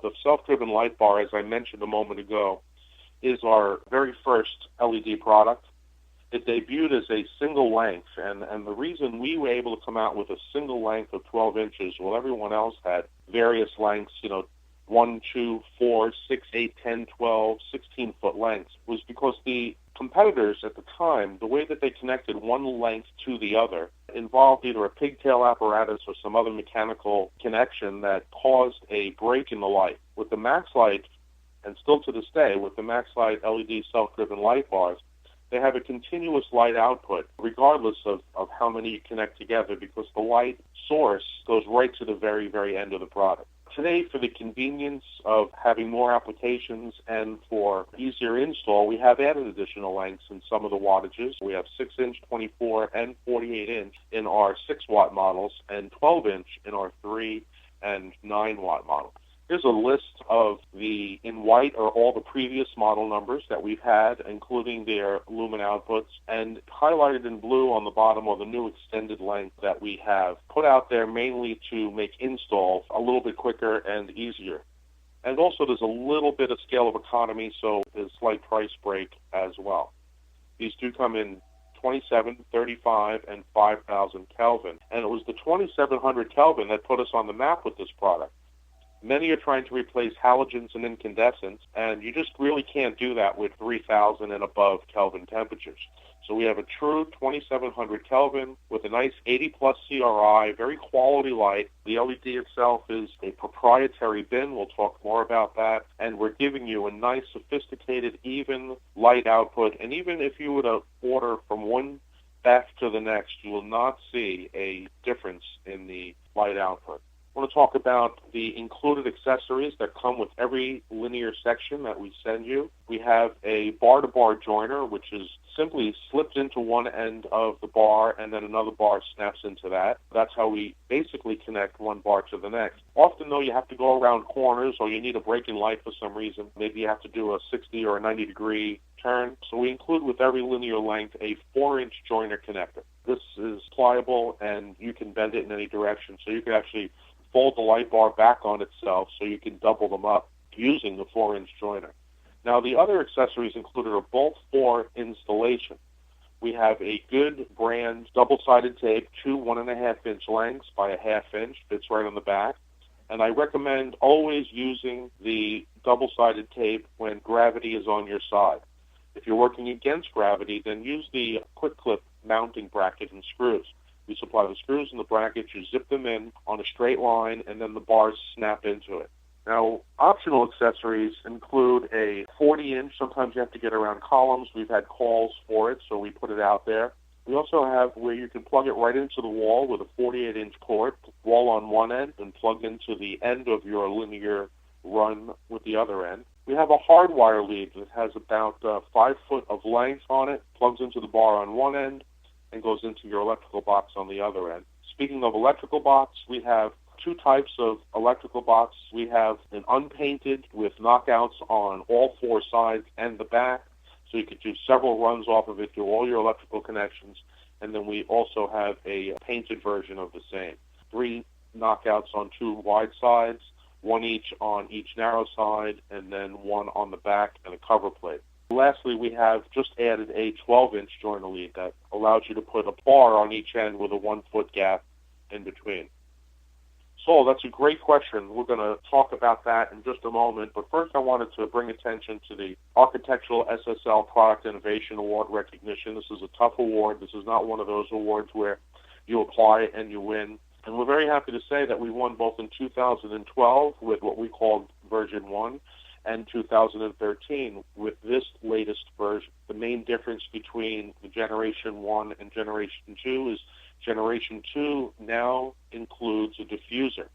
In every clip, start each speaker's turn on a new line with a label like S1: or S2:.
S1: The self-driven light bar, as I mentioned a moment ago, is our very first LED product. It debuted as a single length, and the reason we were able to come out with a single length of 12 inches while everyone else had various lengths, 1, 2, 4, 6, 8, 10, 12, 16-foot lengths, was because the competitors at the time, the way that they connected one length to the other, involved either a pigtail apparatus or some other mechanical connection that caused a break in the light. With the MaxLite, and still to this day, with the MaxLite LED self-driven light bars, they have a continuous light output, regardless of how many you connect together, because the light source goes right to the very, very end of the product. Today, for the convenience of having more applications and for easier install, we have added additional lengths in some of the wattages. We have 6-inch, 24, and 48-inch in our 6-watt models, and 12-inch in our 3 and 9-watt models. Here's a list of in white are all the previous model numbers that we've had, including their lumen outputs, and highlighted in blue on the bottom are the new extended length that we have put out there mainly to make install a little bit quicker and easier. And also there's a little bit of scale of economy, so there's a slight price break as well. These do come in 27, 35, and 5,000 Kelvin, and it was the 2700 Kelvin that put us on the map with this product. Many are trying to replace halogens and incandescents, and you just really can't do that with 3,000 and above Kelvin temperatures. So we have a true 2700 Kelvin with a nice 80-plus CRI, very quality light. The LED itself is a proprietary bin. We'll talk more about that. And we're giving you a nice, sophisticated, even light output. And even if you were to order from one batch to the next, you will not see a difference in the light output. I want to talk about the included accessories that come with every linear section that we send you. We have a bar-to-bar joiner, which is simply slipped into one end of the bar and then another bar snaps into that. That's how we basically connect one bar to the next. Often, though, you have to go around corners or you need a break in light for some reason. Maybe you have to do a 60 or a 90-degree turn. So we include with every linear length a 4-inch joiner connector. This is pliable and you can bend it in any direction. So you can actually fold the light bar back on itself so you can double them up using the 4-inch joiner. Now, the other accessories included are both for installation. We have a good brand double-sided tape, 2 1.5-inch lengths by a 1/2 inch, fits right on the back. And I recommend always using the double-sided tape when gravity is on your side. If you're working against gravity, then use the quick clip mounting bracket and screws. We supply the screws and the brackets, you zip them in on a straight line, and then the bars snap into it. Now, optional accessories include a 40-inch. Sometimes you have to get around columns. We've had calls for it, so we put it out there. We also have where you can plug it right into the wall with a 48-inch cord, wall on one end, and plug into the end of your linear run with the other end. We have a hardwire lead that has about 5 foot of length on it, plugs into the bar on one end, and goes into your electrical box on the other end. Speaking of electrical box, we have 2 types of electrical box. We have an unpainted with knockouts on all 4 sides and the back, so you could do several runs off of it, do all your electrical connections, and then we also have a painted version of the same. 3 knockouts on 2 wide sides, 1 each on each narrow side, and then 1 on the back and a cover plate. Lastly, we have just added a 12-inch joiner lead that allows you to put a bar on each end with a 1-foot gap in between. So that's a great question. We're going to talk about that in just a moment. But first, I wanted to bring attention to the Architectural SSL Product Innovation Award recognition. This is a tough award. This is not one of those awards where you apply and you win. And we're very happy to say that we won both in 2012 with what we called version 1 and 2013 with this latest version. The main difference between the Generation 1 and Generation 2 is Generation 2 now includes a diffuser.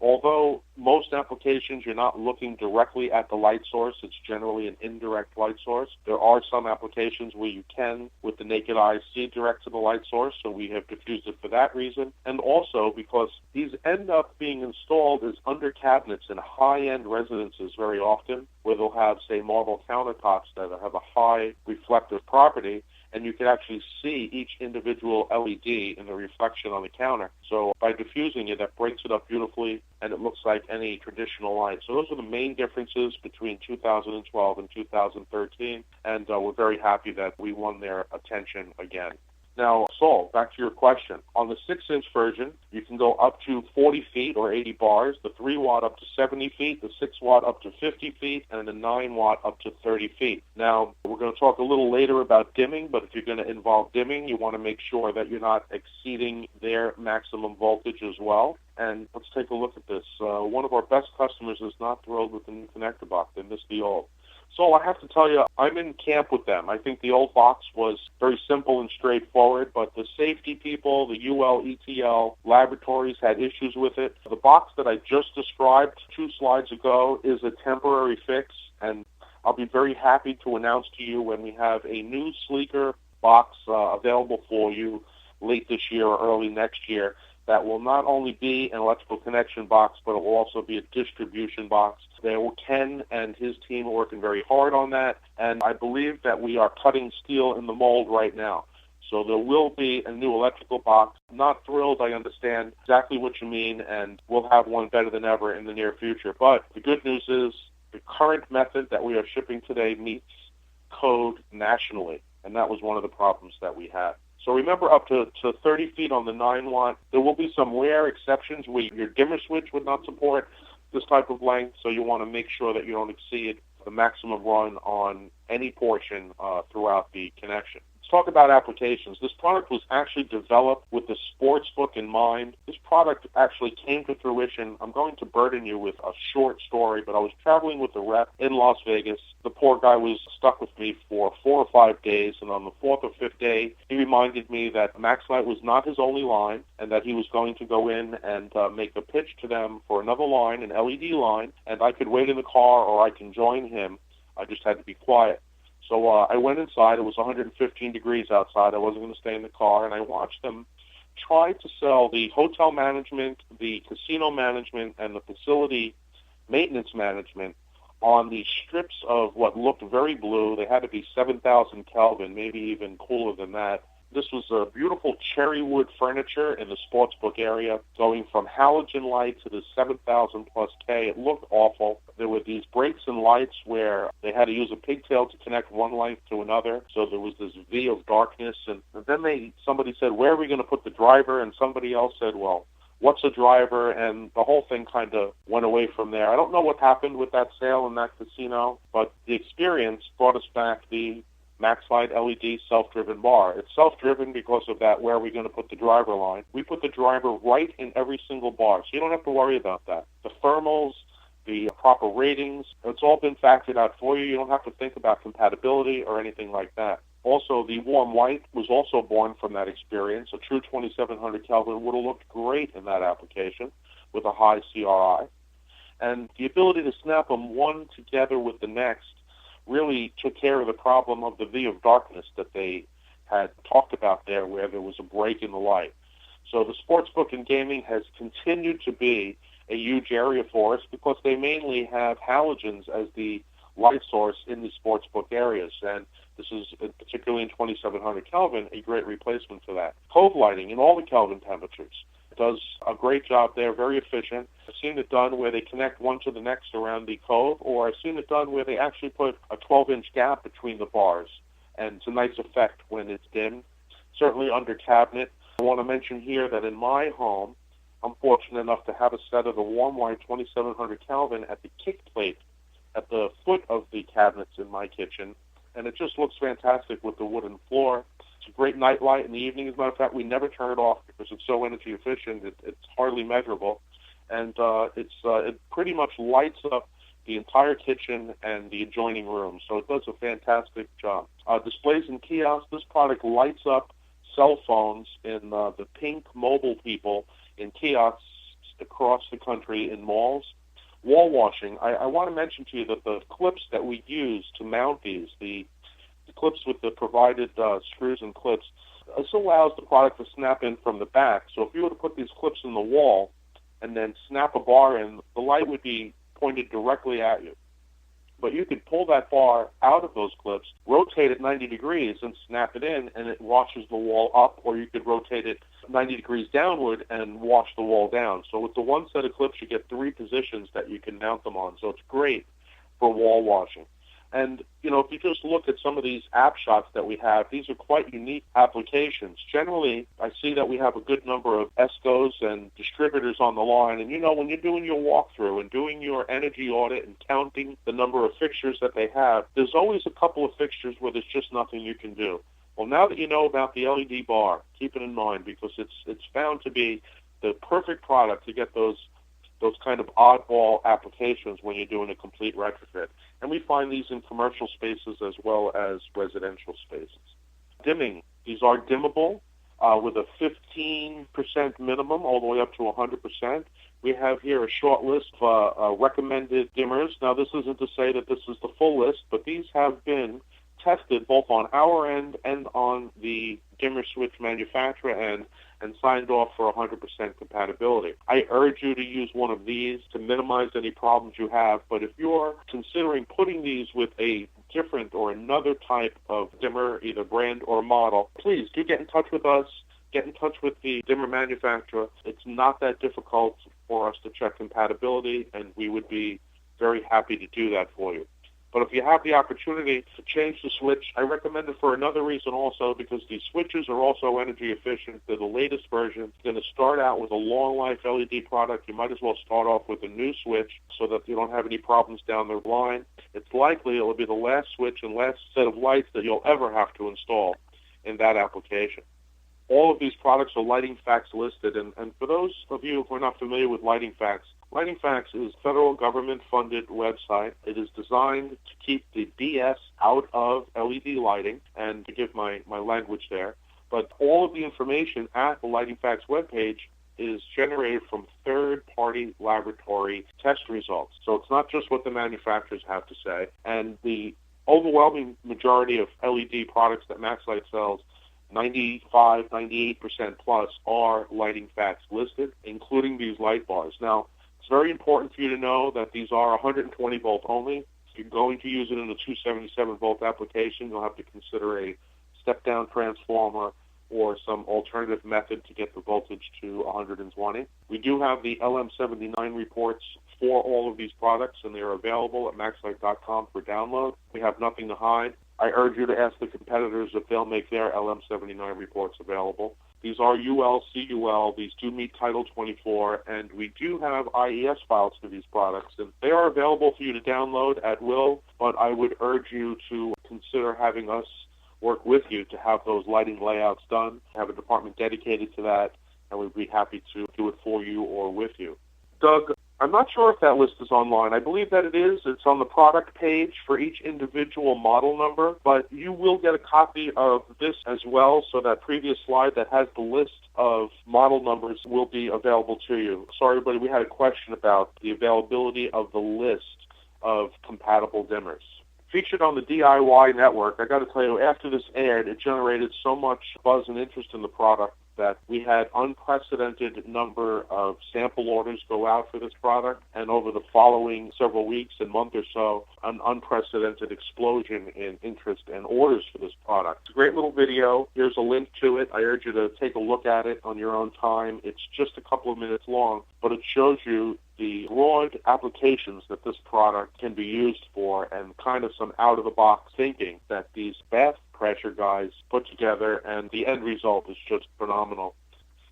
S1: Although most applications you're not looking directly at the light source, it's generally an indirect light source. There are some applications where you can, with the naked eye, see direct to the light source, so we have diffused it for that reason. And also because these end up being installed as under cabinets in high-end residences very often, where they'll have, say, marble countertops that have a high reflective property, and you can actually see each individual LED in the reflection on the counter. So by diffusing it, that breaks it up beautifully, and it looks like any traditional light. So those are the main differences between 2012 and 2013, and we're very happy that we won their attention again. Now, Saul, back to your question. On the 6-inch version, you can go up to 40 feet or 80 bars, the 3-watt up to 70 feet, the 6-watt up to 50 feet, and the 9-watt up to 30 feet. Now, we're going to talk a little later about dimming, but if you're going to involve dimming, you want to make sure that you're not exceeding their maximum voltage as well. And let's take a look at this. One of our best customers is not thrilled with the new connector box. They miss the old. So I have to tell you, I'm in camp with them. I think the old box was very simple and straightforward, but the safety people, the UL, ETL laboratories had issues with it. The box that I just described 2 slides ago is a temporary fix, and I'll be very happy to announce to you when we have a new, sleeker box available for you late this year or early next year that will not only be an electrical connection box, but it will also be a distribution box. Ken and his team are working very hard on that, and I believe that we are cutting steel in the mold right now. So there will be a new electrical box. Not thrilled, I understand exactly what you mean, and we'll have one better than ever in the near future. But the good news is the current method that we are shipping today meets code nationally, and that was one of the problems that we had. So remember, up to 30 feet on the 9-watt, there will be some rare exceptions where your dimmer switch would not support this type of length, so you want to make sure that you don't exceed the maximum run on any portion throughout the connection. Let's talk about applications. This product was actually developed with the sports book in mind. This product actually came to fruition. I'm going to burden you with a short story, but I was traveling with a rep in Las Vegas. The poor guy was stuck with me for 4 or 5 days, and on the 4th or 5th day, he reminded me that MaxLite was not his only line, and that he was going to go in and make a pitch to them for another line, an LED line, and I could wait in the car or I can join him. I just had to be quiet. So I went inside. It was 115 degrees outside. I wasn't going to stay in the car, and I watched them try to sell the hotel management, the casino management, and the facility maintenance management on the strips of what looked very blue. They had to be 7,000 Kelvin, maybe even cooler than that. This was a beautiful cherry wood furniture in the sportsbook area, going from halogen light to the 7,000 plus K. It looked awful. There were these breaks in lights where they had to use a pigtail to connect one light to another, so there was this V of darkness. And then somebody said, where are we going to put the driver? And somebody else said, well, what's a driver? And the whole thing kind of went away from there. I don't know what happened with that sale in that casino, but the experience brought us back the MaxLite LED self-driven bar. It's self-driven because of that, where are we going to put the driver line? We put the driver right in every single bar, so you don't have to worry about that. The thermals, the proper ratings, it's all been factored out for you. You don't have to think about compatibility or anything like that. Also, the warm white was also born from that experience. A true 2700 Kelvin would have looked great in that application with a high CRI. And the ability to snap them one together with the next really took care of the problem of the V of darkness that they had talked about there, where there was a break in the light. So the sportsbook and gaming has continued to be a huge area for us because they mainly have halogens as the light source in the sportsbook areas, and this is, particularly in 2700 Kelvin, a great replacement for that. Cove lighting in all the Kelvin temperatures does a great job there, very efficient. I've seen it done where they connect one to the next around the cove, or I've seen it done where they actually put a 12-inch gap between the bars, and it's a nice effect when it's dimmed. Certainly under cabinet. I want to mention here that in my home, I'm fortunate enough to have a set of the warm white 2700 Kelvin at the kick plate at the foot of the cabinets in my kitchen, and it just looks fantastic with the wooden floor. It's a great night light in the evening. As a matter of fact, we never turn it off because it's so energy efficient. It's hardly measurable, and it pretty much lights up the entire kitchen and the adjoining rooms. So it does a fantastic job. Displays and kiosks. This product lights up cell phones in the pink mobile people in kiosks across the country in malls. Wall washing. I want to mention to you that the clips that we use to mount these, the clips with the provided screws and clips, this allows the product to snap in from the back. So if you were to put these clips in the wall and then snap a bar in, the light would be pointed directly at you. But you could pull that bar out of those clips, rotate it 90 degrees and snap it in, and it washes the wall up, or you could rotate it 90 degrees downward and wash the wall down. So with the one set of clips, you get 3 positions that you can mount them on. So it's great for wall washing. And, if you just look at some of these app shots that we have, these are quite unique applications. Generally, I see that we have a good number of ESCOs and distributors on the line. And, when you're doing your walkthrough and doing your energy audit and counting the number of fixtures that they have, there's always a couple of fixtures where there's just nothing you can do. Well, now that you know about the LED bar, keep it in mind, because it's found to be the perfect product to get those kind of oddball applications when you're doing a complete retrofit. And we find these in commercial spaces as well as residential spaces. Dimming. These are dimmable with a 15% minimum all the way up to 100%. We have here a short list of recommended dimmers. Now, this isn't to say that this is the full list, but these have been tested both on our end and on the dimmer switch manufacturer end and signed off for 100% compatibility. I urge you to use one of these to minimize any problems you have, but if you're considering putting these with a different or another type of dimmer, either brand or model, please do get in touch with us. Get in touch with the dimmer manufacturer. It's not that difficult for us to check compatibility, and we would be very happy to do that for you. But if you have the opportunity to change the switch, I recommend it for another reason also, because these switches are also energy efficient. They're the latest version. You're going to start out with a long life LED product. You might as well start off with a new switch so that you don't have any problems down the line. It's likely it will be the last switch and last set of lights that you'll ever have to install in that application. All of these products are Lighting Facts listed, and for those of you who are not familiar with Lighting Facts is a federal government-funded website. It is designed to keep the BS out of LED lighting, and to give my language there. But all of the information at the Lighting Facts webpage is generated from third-party laboratory test results. So it's not just what the manufacturers have to say. And the overwhelming majority of LED products that MaxLite sells, 95, 98% plus, are Lighting Facts listed, including these light bars. Now, it's very important for you to know that these are 120 volt only. If you're going to use it in a 277 volt application, you'll have to consider a step-down transformer or some alternative method to get the voltage to 120. We do have the LM79 reports for all of these products, and they're available at MaxLite.com for download. We have nothing to hide. I urge you to ask the competitors if they'll make their LM79 reports available. These are UL, CUL. These do meet Title 24, and we do have IES files for these products. And they are available for you to download at will, but I would urge you to consider having us work with you to have those lighting layouts done, have a department dedicated to that, and we'd be happy to do it for you or with you. Doug, I'm not sure if that list is online. I believe that it is. It's on the product page for each individual model number, but you will get a copy of this as well, so that previous slide that has the list of model numbers will be available to you. Sorry, everybody, we had a question about the availability of the list of compatible dimmers. Featured on the DIY network, I got to tell you, after this aired, it generated so much buzz and interest in the product that we had unprecedented number of sample orders go out for this product, and over the following several weeks and month or so, an unprecedented explosion in interest and orders for this product. It's a great little video. Here's a link to it. I urge you to take a look at it on your own time. It's just a couple of minutes long, but it shows you the broad applications that this product can be used for, and kind of some out-of-the-box thinking that these bath pressure guys put together, and the end result is just phenomenal.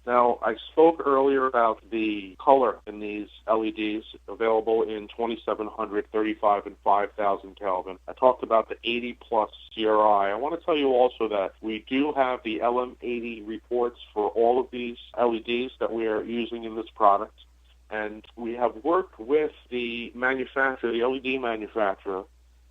S1: Now, I spoke earlier about the color in these LEDs, available in 2700, 35, and 5000 Kelvin. I talked about the 80-plus CRI. I want to tell you also that we do have the LM80 reports for all of these LEDs that we are using in this product. And we have worked with the manufacturer, the LED manufacturer,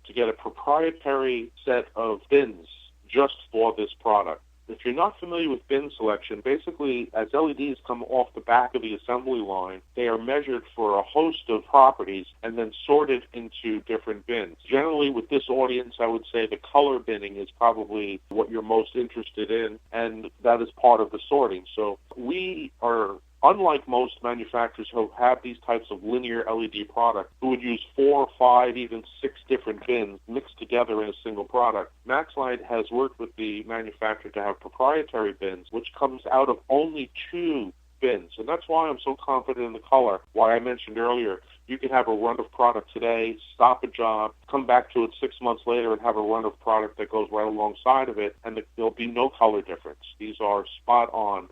S1: to get a proprietary set of bins just for this product. If you're not familiar with bin selection, basically, as LEDs come off the back of the assembly line, they are measured for a host of properties and then sorted into different bins. Generally, with this audience, I would say the color binning is probably what you're most interested in, and that is part of the sorting. So we are Unlike most manufacturers who have these types of linear LED products, who would use 4, 5, even 6 different bins mixed together in a single product, MaxLite has worked with the manufacturer to have proprietary bins, which comes out of only 2 bins. And that's why I'm so confident in the color, why I mentioned earlier, you can have a run of product today, stop a job, come back to it 6 months later and have a run of product that goes right alongside of it, and there'll be no color difference. These are spot on.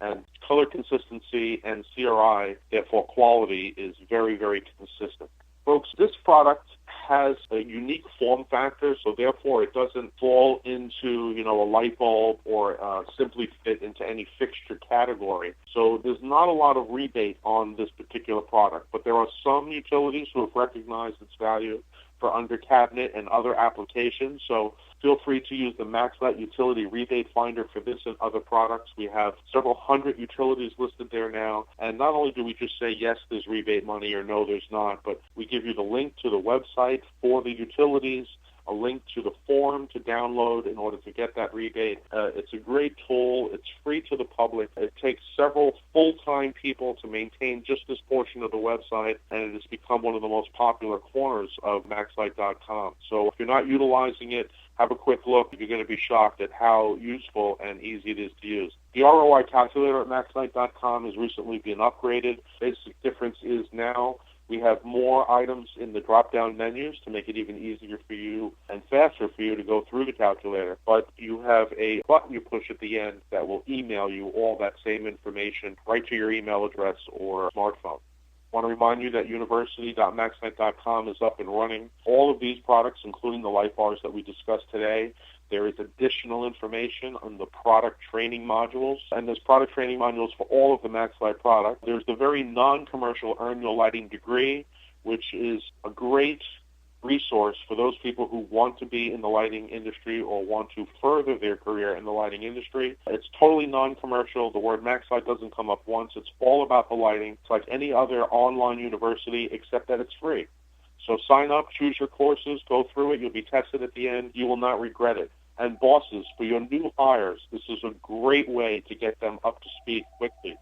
S1: And color consistency and CRI, therefore quality, is very, very consistent. Folks, this product has a unique form factor, so therefore it doesn't fall into, a light bulb or simply fit into any fixture category. So there's not a lot of rebate on this particular product, but there are some utilities who have recognized its value for under cabinet and other applications. So feel free to use the MaxLite Utility Rebate Finder for this and other products. We have several hundred utilities listed there now. And not only do we just say, yes, there's rebate money, or no, there's not, but we give you the link to the website for the utilities, a link to the form to download in order to get that rebate. It's a great tool. It's free to the public. It takes several full-time people to maintain just this portion of the website, and it has become one of the most popular corners of MaxLite.com. So if you're not utilizing it, have a quick look. You're going to be shocked at how useful and easy it is to use. The ROI calculator at MaxLite.com has recently been upgraded. Basic difference is now we have more items in the drop-down menus to make it even easier for you and faster for you to go through the calculator. But you have a button you push at the end that will email you all that same information right to your email address or smartphone. I want to remind you that university.maxlite.com is up and running. All of these products, including the light bars that we discussed today, there is additional information on the product training modules, and there's product training modules for all of the MaxLite products. There's the very non-commercial Earn Your Lighting degree, which is a great resource for those people who want to be in the lighting industry or want to further their career in the lighting industry. It's totally non-commercial. The word MaxLite doesn't come up once. It's all about the lighting. It's like any other online university, except that it's free. So sign up, choose your courses, go through it. You'll be tested at the end. You will not regret it. And bosses, for your new hires, this is a great way to get them up to speed quickly.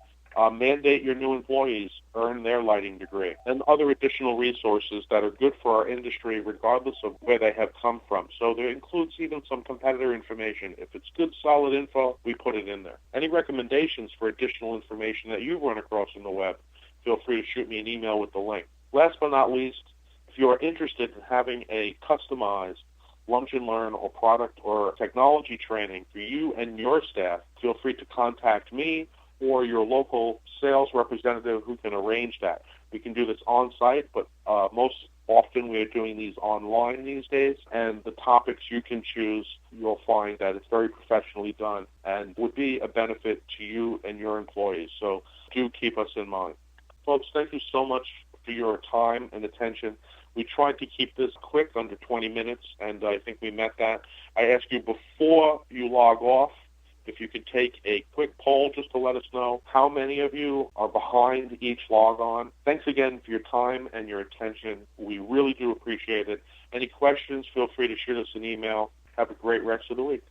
S1: Mandate your new employees earn their lighting degree, and other additional resources that are good for our industry regardless of where they have come from. So there includes even some competitor information. If it's good, solid info, we put it in there. Any recommendations for additional information that you've run across on the web, feel free to shoot me an email with the link. Last but not least, if you are interested in having a customized lunch and learn or product or technology training for you and your staff, feel free to contact me or your local sales representative who can arrange that. We can do this on-site, but most often we are doing these online these days, and the topics you can choose, you'll find that it's very professionally done and would be a benefit to you and your employees. So do keep us in mind. Folks, thank you so much for your time and attention. We tried to keep this quick, under 20 minutes, and I think we met that. I ask you before you log off, if you could take a quick poll just to let us know how many of you are behind each log on. Thanks again for your time and your attention. We really do appreciate it. Any questions, feel free to shoot us an email. Have a great rest of the week.